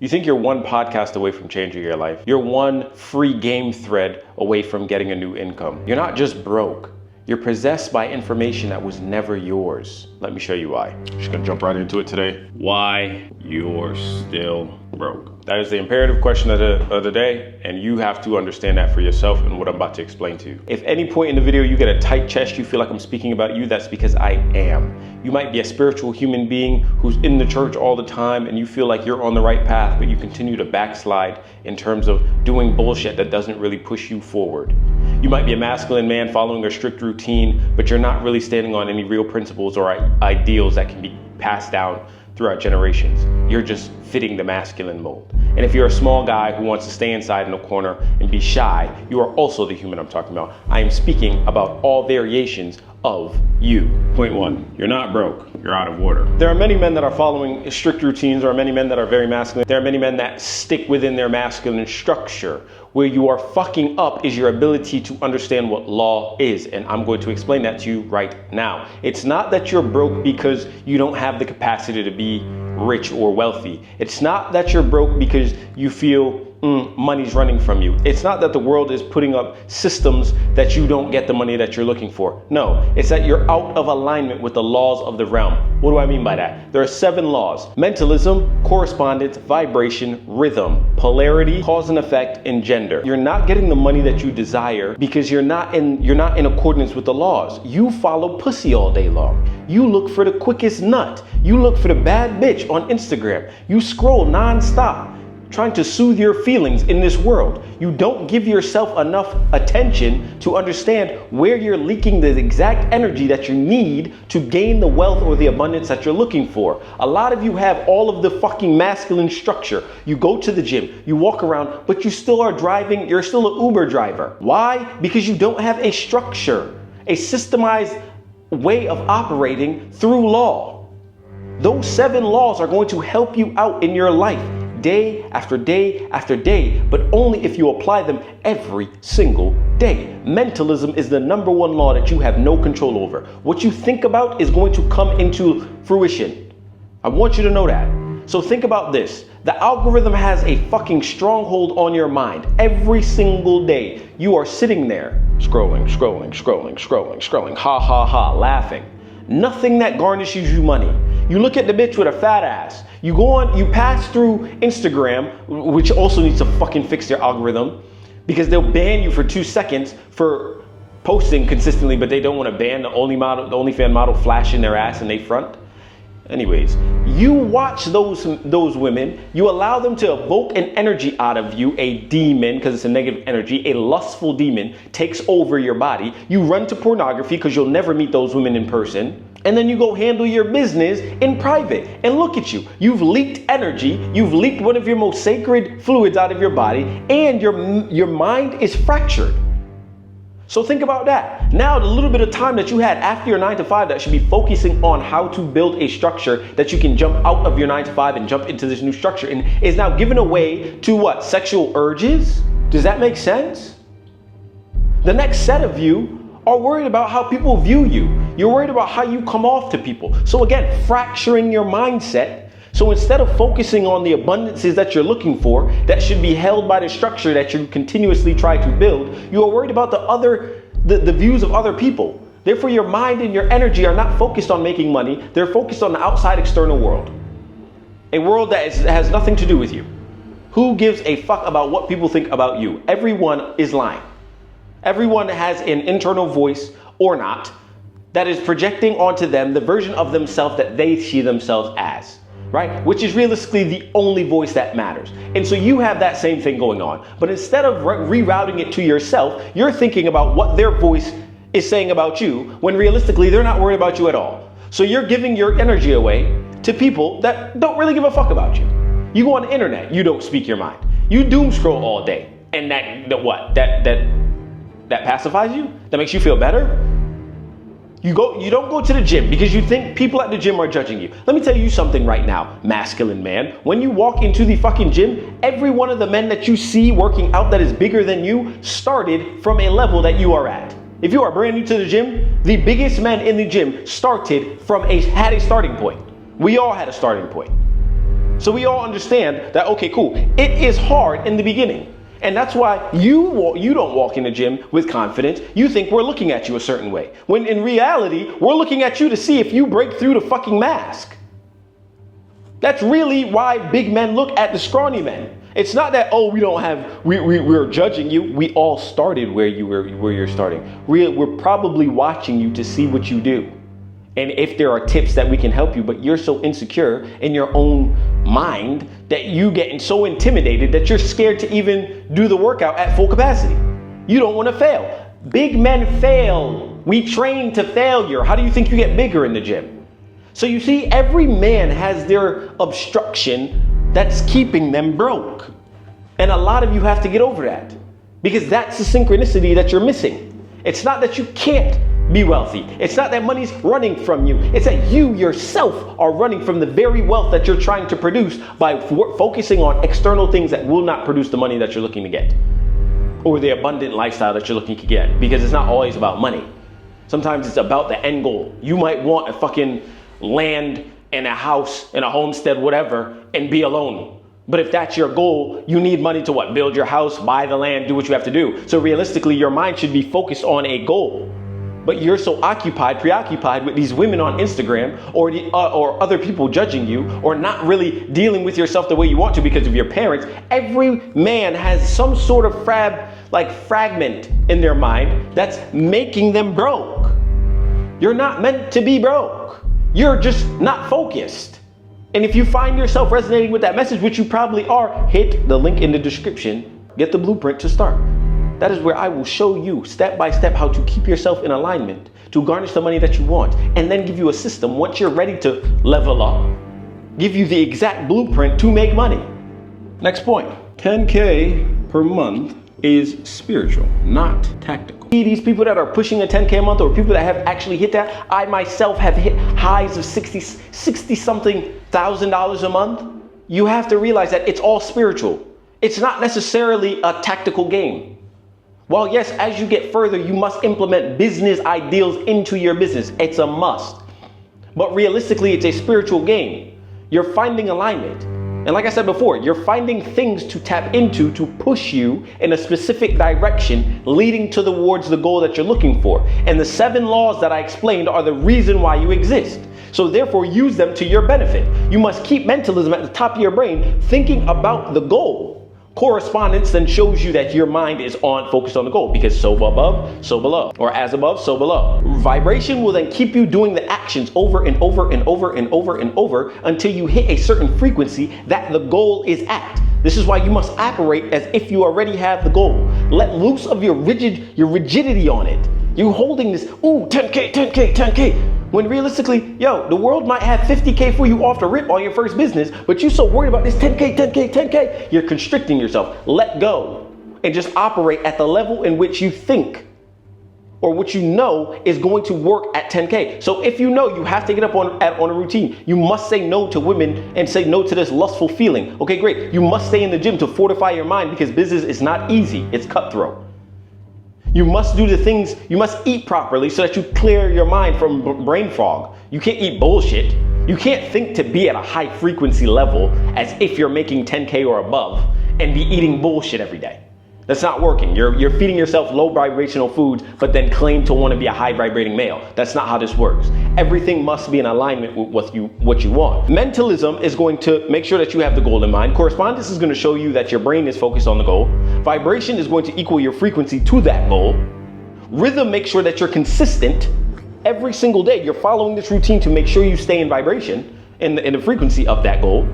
You think you're one podcast away from changing your life. You're one free game thread away from getting a new income. You're not just broke. You're possessed by information that was never yours. Let me show you why. Just gonna jump right into it today. Why you're still broke. That is the imperative question of the day, and you have to understand that for yourself and what I'm about to explain to you. If any point in the video you get a tight chest, you feel like I'm speaking about you, that's because I am. You might be a spiritual human being who's in the church all the time and you feel like you're on the right path, but you continue to backslide in terms of doing bullshit that doesn't really push you forward. You might be a masculine man following a strict routine, but you're not really standing on any real principles or ideals that can be passed down throughout generations. You're just fitting the masculine mold. And if you're a small guy who wants to stay inside in a corner and be shy, you are also the human I'm talking about. I am speaking about all variations of you. Point one, you're not broke, you're out of order. There are many men that are following strict routines. There are many men that are very masculine. There are many men that stick within their masculine structure. Where you are fucking up is your ability to understand what law is. And I'm going to explain that to you right now. It's not that you're broke because you don't have the capacity to be rich or wealthy. It's not that you're broke because you feel money's running from you. It's not that the world is putting up systems that you don't get the money that you're looking for. No, it's that you're out of alignment with the laws of the realm. What do I mean by that? There are 7 laws: mentalism, correspondence, vibration, rhythm, polarity, cause and effect, and gender. You're not getting the money that you desire because you're not in accordance with the laws. You follow pussy all day long. You look for the quickest nut. You look for the bad bitch on Instagram. You scroll nonstop, trying to soothe your feelings in this world. You don't give yourself enough attention to understand where you're leaking the exact energy that you need to gain the wealth or the abundance that you're looking for. A lot of you have all of the fucking masculine structure. You go to the gym, you walk around, but you still are driving, you're still an Uber driver. Why? Because you don't have a structure, a systemized way of operating through law. Those 7 laws are going to help you out in your life, day after day after day, but only if you apply them every single day. Mentalism is the #1 law that you have no control over. What you think about is going to come into fruition. I want you to know that. So think about this. The algorithm has a fucking stronghold on your mind. Every single day, you are sitting there, scrolling, ha ha ha, laughing. Nothing that garnishes you money. You look at the bitch with a fat ass. You go on, you pass through Instagram, which also needs to fucking fix their algorithm, because they'll ban you for 2 seconds for posting consistently, but they don't want to ban the OnlyFan model flashing their ass in their front. Anyways, you watch those women, you allow them to evoke an energy out of you, a demon, because it's a negative energy, a lustful demon takes over your body. You run to pornography because you'll never meet those women in person. And then you go handle your business in private. And look at you. You've leaked energy. You've leaked one of your most sacred fluids out of your body, and your mind is fractured. So think about that. Now, the little bit of time that you had after your 9 to 5 that should be focusing on how to build a structure that you can jump out of your 9 to 5 and jump into this new structure, and is now given away to what? Sexual urges? Does that make sense? The next set of you are worried about how people view you. You're worried about how you come off to people. So again, fracturing your mindset. So instead of focusing on the abundances that you're looking for, that should be held by the structure that you continuously try to build, you are worried about the views of other people. Therefore, your mind and your energy are not focused on making money. They're focused on the outside external world. A world that has nothing to do with you. Who gives a fuck about what people think about you? Everyone is lying. Everyone has an internal voice, or not, that is projecting onto them the version of themselves that they see themselves as, right? Which is realistically the only voice that matters. And so you have that same thing going on. But instead of rerouting it to yourself, you're thinking about what their voice is saying about you, when realistically they're not worried about you at all. So you're giving your energy away to people that don't really give a fuck about you. You go on the internet, you don't speak your mind. You doom scroll all day. And that pacifies you? That makes you feel better? You don't go to the gym because you think people at the gym are judging you. Let me tell you something right now, masculine man. When you walk into the fucking gym, every one of the men that you see working out that is bigger than you started from a level that you are at. If you are brand new to the gym, the biggest men in the gym had a starting point. We all had a starting point. So we all understand that, okay, cool, it is hard in the beginning. And that's why you don't walk in the gym with confidence. You think we're looking at you a certain way. When in reality, we're looking at you to see if you break through the fucking mask. That's really why big men look at the scrawny men. It's not that, oh, we're judging you. We all started where you're starting. We're probably watching you to see what you do. And if there are tips that we can help you, but you're so insecure in your own mind that you get so intimidated that you're scared to even do the workout at full capacity. You don't want to fail. Big men fail. We train to failure. How do you think you get bigger in the gym? So you see, every man has their obstruction that's keeping them broke. And a lot of you have to get over that, because that's the synchronicity that you're missing. It's not that you can't be wealthy. It's not that money's running from you. It's that you yourself are running from the very wealth that you're trying to produce by focusing on external things that will not produce the money that you're looking to get, or the abundant lifestyle that you're looking to get, because it's not always about money. Sometimes it's about the end goal. You might want a fucking land and a house and a homestead, whatever, and be alone. But if that's your goal, you need money to what? Build your house, buy the land, do what you have to do. So realistically, your mind should be focused on a goal. But you're so preoccupied with these women on Instagram, or other people judging you, or not really dealing with yourself the way you want to because of your parents. Every man has some sort of fragment in their mind that's making them broke. You're not meant to be broke. You're just not focused. And if you find yourself resonating with that message, which you probably are, hit the link in the description. Get the blueprint to start. That is where I will show you step by step how to keep yourself in alignment, to garnish the money that you want, and then give you a system once you're ready to level up. Give you the exact blueprint to make money. Next point, 10K per month is spiritual, not tactical. These people that are pushing a 10K a month, or people that have actually hit that, I myself have hit highs of $60 something thousand a month. You have to realize that it's all spiritual. It's not necessarily a tactical game. While yes, as you get further, you must implement business ideals into your business. It's a must. But realistically, it's a spiritual game. You're finding alignment. And like I said before, you're finding things to tap into to push you in a specific direction, leading towards the goal that you're looking for. And the 7 laws that I explained are the reason why you exist. So therefore, use them to your benefit. You must keep mentalism at the top of your brain, thinking about the goal. Correspondence then shows you that your mind is focused on the goal, because so above, so below, or as above, so below. Vibration will then keep you doing the actions over and over and over and over and over until you hit a certain frequency that the goal is at. This is why you must operate as if you already have the goal. Let loose of your rigidity on it. You holding this, ooh, 10K, 10K, 10K. When realistically, the world might have 50K for you off the rip on your first business, but you're so worried about this 10K, 10K, 10K, you're constricting yourself. Let go and just operate at the level in which you think, or what you know is going to work at 10K. So if you know you have to get up on a routine, you must say no to women and say no to this lustful feeling. Okay, great. You must stay in the gym to fortify your mind, because business is not easy. It's cutthroat. You must do the things, you must eat properly so that you clear your mind from brain fog. You can't eat bullshit. You can't think to be at a high frequency level as if you're making 10K or above and be eating bullshit every day. That's not working. You're feeding yourself low vibrational foods, but then claim to want to be a high vibrating male. That's not how this works. Everything must be in alignment with what you want. Mentalism is going to make sure that you have the goal in mind. Correspondence is going to show you that your brain is focused on the goal. Vibration is going to equal your frequency to that goal. Rhythm makes sure that you're consistent every single day. You're following this routine to make sure you stay in vibration in the frequency of that goal.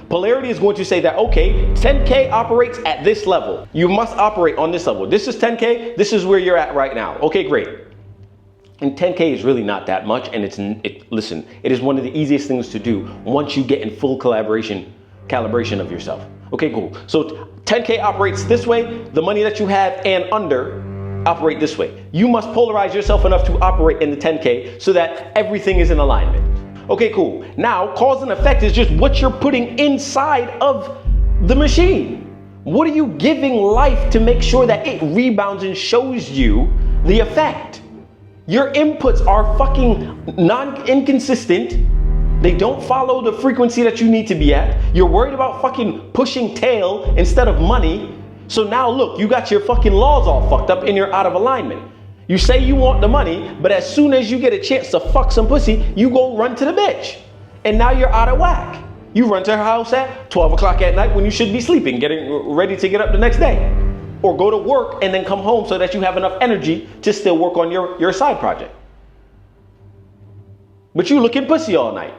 Polarity is going to say that, okay, 10K operates at this level. You must operate on this level. This is 10K. This is where you're at right now. Okay, great. And 10K is really not that much. And listen, it is one of the easiest things to do once you get in full calibration of yourself. Okay, cool. So 10K operates this way. The money that you have and under operate this way. You must polarize yourself enough to operate in the 10K so that everything is in alignment. Okay, cool. Now, cause and effect is just what you're putting inside of the machine. What are you giving life to make sure that it rebounds and shows you the effect? Your inputs are fucking inconsistent. They don't follow the frequency that you need to be at. You're worried about fucking pushing tail instead of money. So now look, you got your fucking laws all fucked up and you're out of alignment. You say you want the money, but as soon as you get a chance to fuck some pussy, you go run to the bitch. And now you're out of whack. You run to her house at 12 o'clock at night when you should be sleeping, getting ready to get up the next day. Or go to work and then come home so that you have enough energy to still work on your side project. But you looking pussy all night.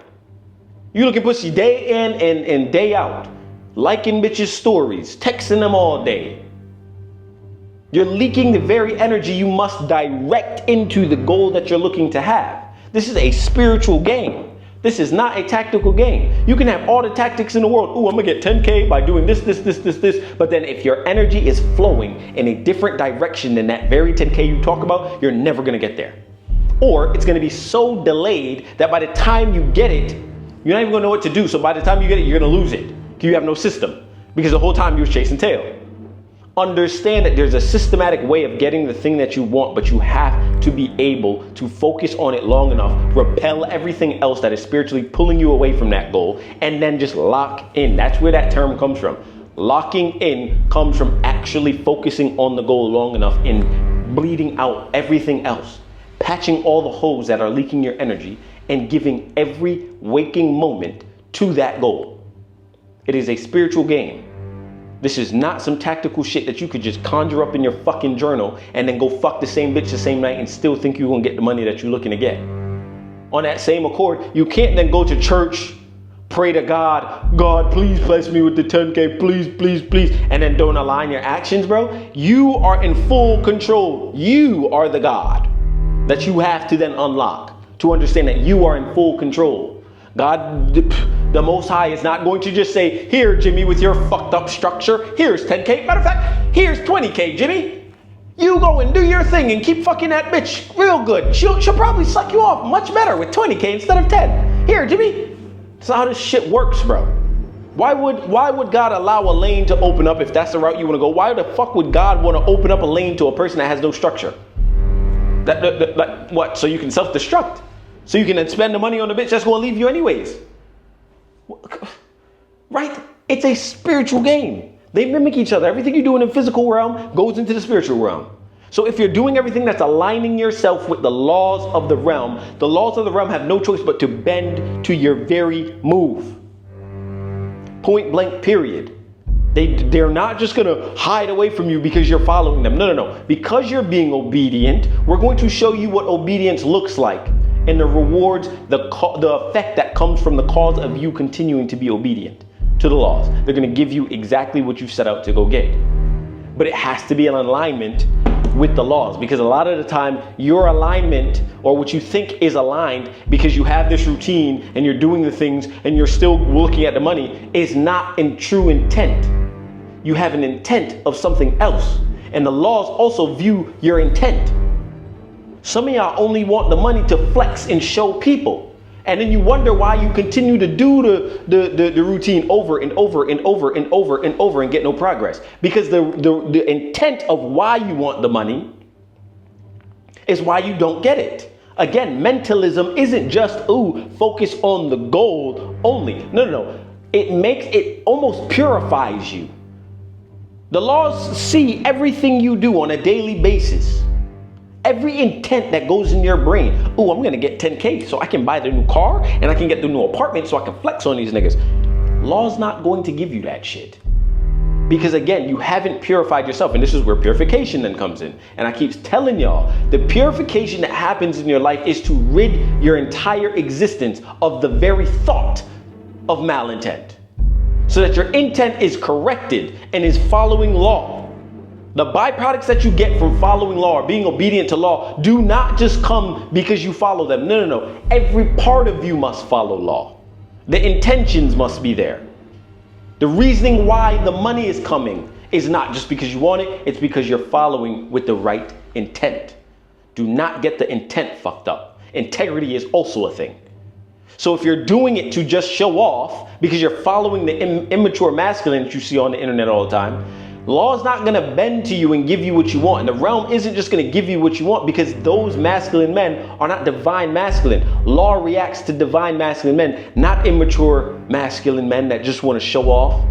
You looking pussy day in and day out. Liking bitches' stories, texting them all day. You're leaking the very energy you must direct into the goal that you're looking to have. This is a spiritual game. This is not a tactical game. You can have all the tactics in the world. Ooh, I'm gonna get 10K by doing this. But then if your energy is flowing in a different direction than that very 10K you talk about, you're never gonna get there. Or it's gonna be so delayed that by the time you get it, you're not even gonna know what to do. So by the time you get it, you're gonna lose it. You have no system because the whole time you were chasing tail. Understand that there's a systematic way of getting the thing that you want, but you have to be able to focus on it long enough, repel everything else that is spiritually pulling you away from that goal, and then just lock in. That's where that term comes from. Locking in comes from actually focusing on the goal long enough and bleeding out everything else, patching all the holes that are leaking your energy and giving every waking moment to that goal. It is a spiritual game. This is not some tactical shit that you could just conjure up in your fucking journal and then go fuck the same bitch the same night and still think you're gonna get the money that you're looking to get. On that same accord, you can't then go to church, pray to God, God, please bless me with the 10K, please, and then don't align your actions, bro. You are in full control. You are the God that you have to then unlock to understand that you are in full control. God, the Most High, is not going to just say, here, Jimmy, with your fucked up structure, here's 10K. Matter of fact, here's 20K, Jimmy. You go and do your thing and keep fucking that bitch real good. She'll probably suck you off much better with 20K instead of 10. Here, Jimmy. That's how this shit works, bro. Why would God allow a lane to open up if that's the route you want to go? Why the fuck would God want to open up a lane to a person that has no structure? What? So you can self-destruct? So you can then spend the money on the bitch that's going to leave you anyways. Right? It's a spiritual game. They mimic each other. Everything you do in the physical realm goes into the spiritual realm. So if you're doing everything that's aligning yourself with the laws of the realm have no choice but to bend to your very move. Point blank, period. They're not just going to hide away from you because you're following them. No. Because you're being obedient, we're going to show you what obedience looks like. And the rewards, the effect that comes from the cause of you continuing to be obedient to the laws. They're going to give you exactly what you set out to go get. But it has to be in alignment with the laws, because a lot of the time your alignment, or what you think is aligned because you have this routine and you're doing the things and you're still looking at the money, is not in true intent. You have an intent of something else, and the laws also view your intent. Some of y'all only want the money to flex and show people. And then you wonder why you continue to do the routine over and over and get no progress. Because the intent of why you want the money is why you don't get it. Again, mentalism isn't just, focus on the goal only. No. It almost purifies you. The laws see everything you do on a daily basis. Every intent that goes in your brain. I'm going to get 10K so I can buy the new car and I can get the new apartment so I can flex on these niggas. Law's not going to give you that shit. Because again, you haven't purified yourself, and this is where purification then comes in. And I keep telling y'all, the purification that happens in your life is to rid your entire existence of the very thought of malintent, so that your intent is corrected and is following law. The byproducts that you get from following law or being obedient to law do not just come because you follow them. No. Every part of you must follow law. The intentions must be there. The reasoning why the money is coming is not just because you want it, it's because you're following with the right intent. Do not get the intent fucked up. Integrity is also a thing. So if you're doing it to just show off because you're following the immature masculine that you see on the internet all the time, Law is not gonna bend to you and give you what you want. And the realm isn't just gonna give you what you want, because those masculine men are not divine masculine. Law reacts to divine masculine men, not immature masculine men that just wanna show off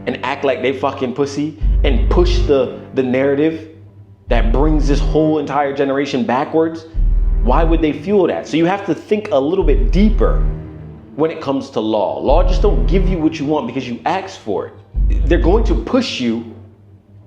and act like they fucking pussy and push the narrative that brings this whole entire generation backwards. Why would they fuel that? So you have to think a little bit deeper when it comes to law. Law just don't give you what you want because you asked for it. They're going to push you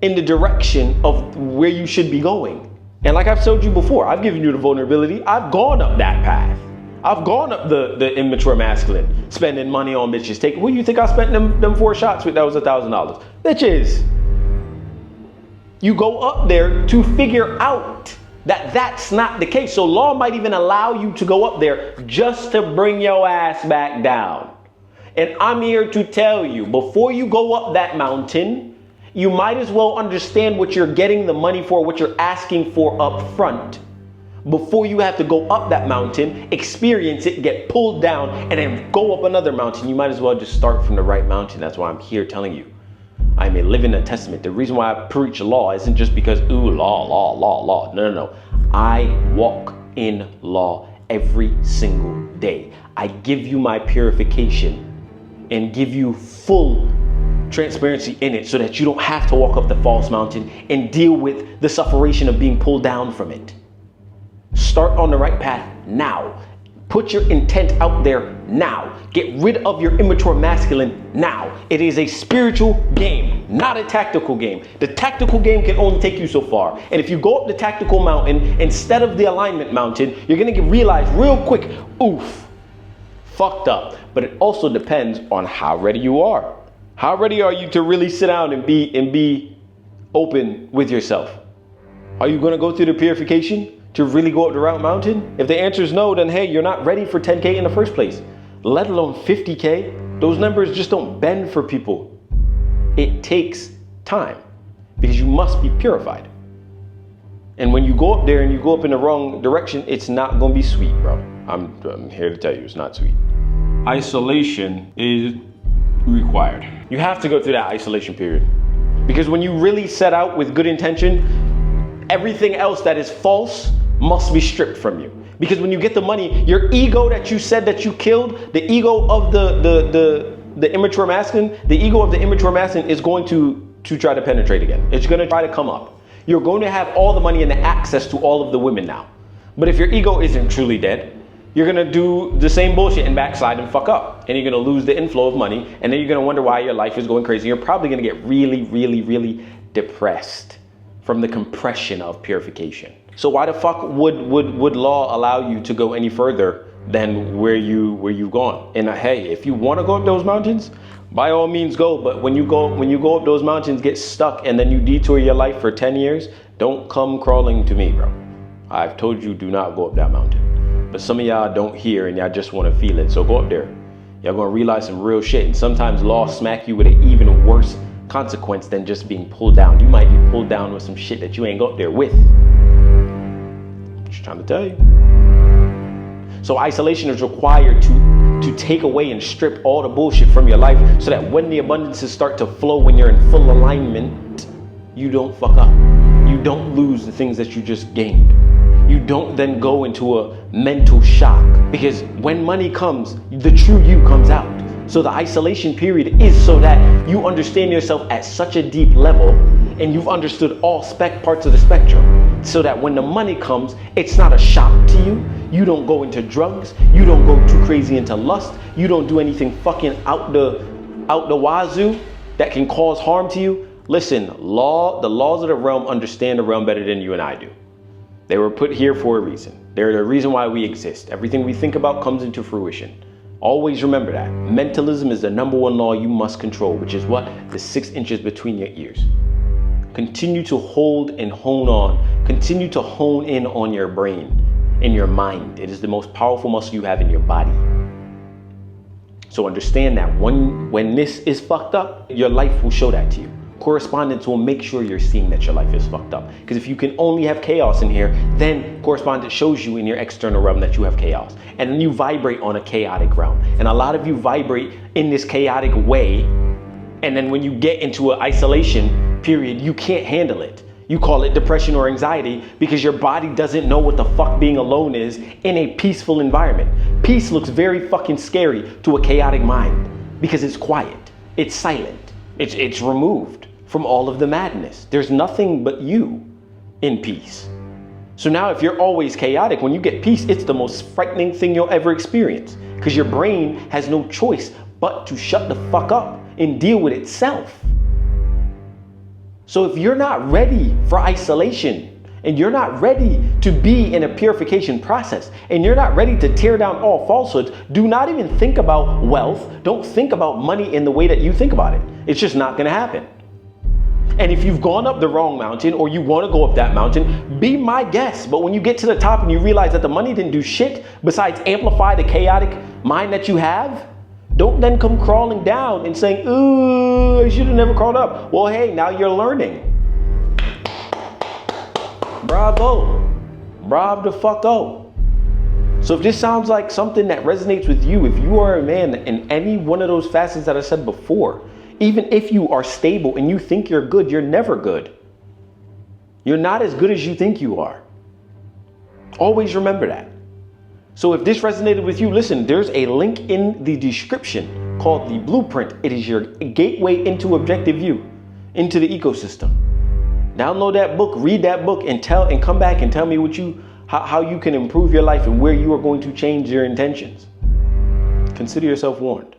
in the direction of where you should be going. And like I've told you before, I've given you the vulnerability. I've gone up that path. I've gone up the immature masculine, spending money on bitches. What do you think I spent them 4 shots with? That was $1,000. Bitches. You go up there to figure out that that's not the case. So law might even allow you to go up there just to bring your ass back down. And I'm here to tell you, before you go up that mountain, you might as well understand what you're getting the money for, what you're asking for up front. Before you have to go up that mountain, experience it, get pulled down, and then go up another mountain. You might as well just start from the right mountain. That's why I'm here telling you. I'm a living testament. The reason why I preach law isn't just because, ooh, law. No. I walk in law every single day. I give you my purification and give you full transparency in it so that you don't have to walk up the false mountain and deal with the sufferation of being pulled down from it. Start on the right path now. Put your intent out there now. Get rid of your immature masculine now. It is a spiritual game, not a tactical game. The tactical game can only take you so far. And if you go up the tactical mountain instead of the alignment mountain, you're gonna realize real quick, oof, fucked up. But it also depends on how ready you are. How ready are you to really sit down and be open with yourself? Are you gonna go through the purification to really go up the route mountain? If the answer is no, then hey, you're not ready for 10K in the first place, let alone 50K. Those numbers just don't bend for people. It takes time because you must be purified. And when you go up there and you go up in the wrong direction, it's not gonna be sweet, bro. I'm here to tell you, it's not sweet. Isolation is required. You have to go through that isolation period, because when you really set out with good intention, everything else that is false must be stripped from you. Because when you get the money, your ego that you said that you killed, the ego of the immature masculine, the ego of the immature masculine is going to try to penetrate again. It's going to try to come up. You're going to have all the money and the access to all of the women now. But if your ego isn't truly dead, you're going to do the same bullshit and backslide and fuck up. And you're going to lose the inflow of money. And then you're going to wonder why your life is going crazy. You're probably going to get really, really, really depressed from the compression of purification. So why the fuck would law allow you to go any further than where you've gone? And hey, if you want to go up those mountains, by all means go. But when you go up those mountains, get stuck, and then you detour your life for 10 years, don't come crawling to me, bro. I've told you, do not go up that mountain. But some of y'all don't hear and y'all just want to feel it. So go up there. Y'all gonna realize some real shit. And sometimes law smack you with an even worse consequence than just being pulled down. You might be pulled down with some shit that you ain't go up there with. Just trying to tell you. So isolation is required to take away and strip all the bullshit from your life so that when the abundances start to flow, when you're in full alignment, you don't fuck up. You don't lose the things that you just gained. You don't then go into a mental shock, because when money comes, the true you comes out. So the isolation period is so that you understand yourself at such a deep level and you've understood all parts of the spectrum, so that when the money comes, it's not a shock to you. You don't go into drugs. You don't go too crazy into lust. You don't do anything fucking out the wazoo that can cause harm to you. Listen, the laws of the realm understand the realm better than you and I do. They were put here for a reason. They're the reason why we exist. Everything we think about comes into fruition. Always remember that. Mentalism is the #1 law you must control, which is what? The 6 inches between your ears. Continue to hold and hone on. Continue to hone in on your brain, in your mind. It is the most powerful muscle you have in your body. So understand that when this is fucked up, your life will show that to you. Correspondence will make sure you're seeing that your life is fucked up. Because if you can only have chaos in here, then correspondence shows you in your external realm that you have chaos. And then you vibrate on a chaotic realm. And a lot of you vibrate in this chaotic way. And then when you get into an isolation, period, you can't handle it. You call it depression or anxiety because your body doesn't know what the fuck being alone is in a peaceful environment. Peace looks very fucking scary to a chaotic mind because it's quiet, it's silent, it's removed from all of the madness. There's nothing but you in peace. So now if you're always chaotic, when you get peace, it's the most frightening thing you'll ever experience because your brain has no choice but to shut the fuck up and deal with itself. So if you're not ready for isolation and you're not ready to be in a purification process and you're not ready to tear down all falsehoods, do not even think about wealth. Don't think about money in the way that you think about it. It's just not going to happen. And if you've gone up the wrong mountain or you want to go up that mountain, be my guest. But when you get to the top and you realize that the money didn't do shit besides amplify the chaotic mind that you have, don't then come crawling down and saying, ooh, I should have never crawled up. Well, hey, now you're learning. Bravo. Bravo the fucko. So if this sounds like something that resonates with you, if you are a man in any one of those facets that I said before, even if you are stable and you think you're good, you're never good. You're not as good as you think you are. Always remember that. So if this resonated with you, listen, there's a link in the description called the Blueprint. It is your gateway into objective view, into the ecosystem. Download that book, read that book, and come back and tell me how you can improve your life and where you are going to change your intentions. Consider yourself warned.